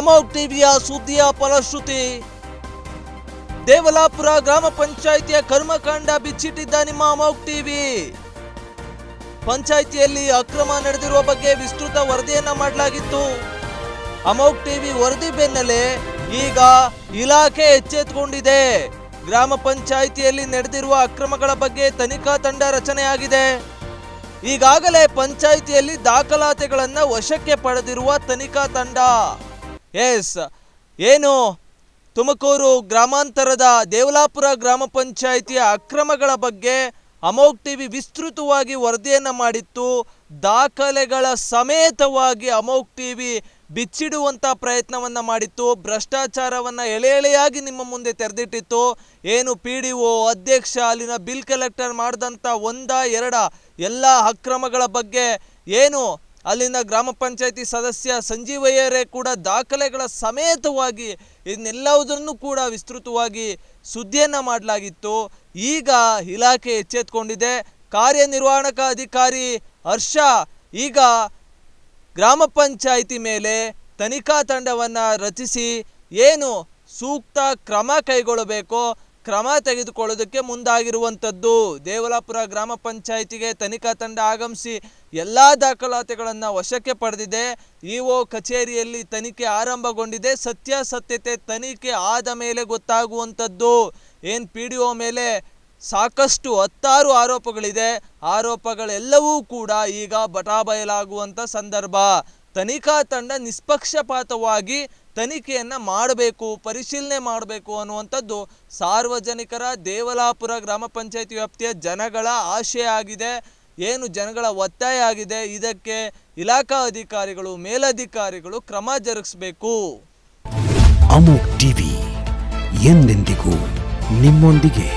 ಅಮೋಘ್ ಟಿವಿಯ ಸುದ್ದಿಯ ಫಲಶ್ರುತಿ. ದೇವಲಾಪುರ ಗ್ರಾಮ ಪಂಚಾಯಿತಿಯ ಕರ್ಮಕಾಂಡ ಬಿಚ್ಚಿಟ್ಟಿದ್ದ ನಿಮ್ಮ ಅಮೋಘ್ ಟಿವಿ. ಪಂಚಾಯಿತಿಯಲ್ಲಿ ಅಕ್ರಮ ನಡೆದಿರುವ ಬಗ್ಗೆ ವಿಸ್ತೃತ ವರದಿಯನ್ನ ಮಾಡಲಾಗಿತ್ತು. ಅಮೋಘ್ ಟಿವಿ ವರದಿ ಬೆನ್ನಲ್ಲೇ ಈಗ ಇಲಾಖೆ ಎಚ್ಚೆತ್ತುಕೊಂಡಿದೆ. ಗ್ರಾಮ ಪಂಚಾಯಿತಿಯಲ್ಲಿ ನಡೆದಿರುವ ಅಕ್ರಮಗಳ ಬಗ್ಗೆ ತನಿಖಾ ತಂಡ ರಚನೆಯಾಗಿದೆ. ಈಗಾಗಲೇ ಪಂಚಾಯಿತಿಯಲ್ಲಿ ದಾಖಲಾತಿಗಳನ್ನ ವಶಕ್ಕೆ ಪಡೆದಿರುವ ತನಿಖಾ ತಂಡ. ಏನು ತುಮಕೂರು ಗ್ರಾಮಾಂತರದ ದೇವಲಾಪುರ ಗ್ರಾಮ ಪಂಚಾಯಿತಿಯ ಅಕ್ರಮಗಳ ಬಗ್ಗೆ ಅಮೋಘ್ ಟಿವಿ ವಿಸ್ತೃತವಾಗಿ ವರದಿಯನ್ನ ಮಾಡಿತ್ತು. ದಾಖಲೆಗಳ ಸಮೇತವಾಗಿ ಅಮೋಘ್ ಟಿವಿ ಬಿಚ್ಚಿಡುವಂತ ಪ್ರಯತ್ನವನ್ನ ಮಾಡಿತ್ತು. ಭ್ರಷ್ಟಾಚಾರವನ್ನ ಎಳೆ ಎಳೆಯಾಗಿ ನಿಮ್ಮ ಮುಂದೆ ತೆರೆದಿಟ್ಟಿತ್ತು. ಏನು PDO ಅಧ್ಯಕ್ಷ, ಅಲ್ಲಿನ ಬಿಲ್ ಕಲೆಕ್ಟರ್ ಮಾಡಿದಂಥ ಎರಡ ಎಲ್ಲ ಅಕ್ರಮಗಳ ಬಗ್ಗೆ ಏನು ಅಲ್ಲಿನ ಗ್ರಾಮ ಪಂಚಾಯಿತಿ ಸದಸ್ಯ ಸಂಜೀವಯ್ಯರೇ ಕೂಡ ದಾಖಲೆಗಳ ಸಮೇತವಾಗಿ ಇದನ್ನೆಲ್ಲವುದನ್ನು ಕೂಡ ವಿಸ್ತೃತವಾಗಿ ಸುದ್ದಿಯನ್ನ ಮಾಡಲಾಗಿತ್ತು. ಈಗ ಇಲಾಖೆ ಎಚ್ಚೆತ್ತುಕೊಂಡಿದೆ. ಕಾರ್ಯನಿರ್ವಹಣಕ ಅಧಿಕಾರಿ ಹರ್ಷ ಈಗ ಗ್ರಾಮ ಪಂಚಾಯಿತಿ ಮೇಲೆ ತನಿಖಾ ತಂಡವನ್ನ ರಚಿಸಿ ಏನು ಸೂಕ್ತ ಕ್ರಮ ಕೈಗೊಳ್ಳಬೇಕೋ ಕ್ರಮ ತೆಗೆದುಕೊಳ್ಳೋದಕ್ಕೆ ಮುಂದಾಗಿರುವಂಥದ್ದು. ದೇವಲಾಪುರ ಗ್ರಾಮ ಪಂಚಾಯಿತಿಗೆ ತನಿಖಾ ತಂಡ ಆಗಮಿಸಿ ಎಲ್ಲ ದಾಖಲಾತಿಗಳನ್ನು ವಶಕ್ಕೆ ಪಡೆದಿದೆ. EO ಕಚೇರಿಯಲ್ಲಿ ತನಿಖೆ ಆರಂಭಗೊಂಡಿದೆ. ಸತ್ಯಾಸತ್ಯತೆ ತನಿಖೆ ಆದ ಮೇಲೆ ಗೊತ್ತಾಗುವಂಥದ್ದು. ಏನು PDO ಮೇಲೆ ಸಾಕಷ್ಟು 16 ಆರೋಪಗಳಿದೆ. ಆರೋಪಗಳೆಲ್ಲವೂ ಕೂಡ ಈಗ ಬಟಾಬಯಲಾಗುವಂಥ ಸಂದರ್ಭ. ತನಿಖಾ ತಂಡ ನಿಷ್ಪಕ್ಷಪಾತವಾಗಿ ತನಿಖೆಯನ್ನು ಮಾಡಬೇಕು, ಪರಿಶೀಲನೆ ಮಾಡಬೇಕು ಅನ್ನುವಂಥದ್ದು ಸಾರ್ವಜನಿಕರ, ದೇವಲಾಪುರ ಗ್ರಾಮ ಪಂಚಾಯಿತಿ ವ್ಯಾಪ್ತಿಯ ಜನಗಳ ಆಶಯ ಆಗಿದೆ. ಏನು ಜನಗಳ ಒತ್ತಾಯ ಆಗಿದೆ. ಇದಕ್ಕೆ ಇಲಾಖಾ ಅಧಿಕಾರಿಗಳು, ಮೇಲಧಿಕಾರಿಗಳು ಕ್ರಮ ಜರುಗಿಸಬೇಕು. ಅಮೋಘ್ ಟಿವಿ ಎಂದೆಂದಿಗೂ ನಿಮ್ಮೊಂದಿಗೆ.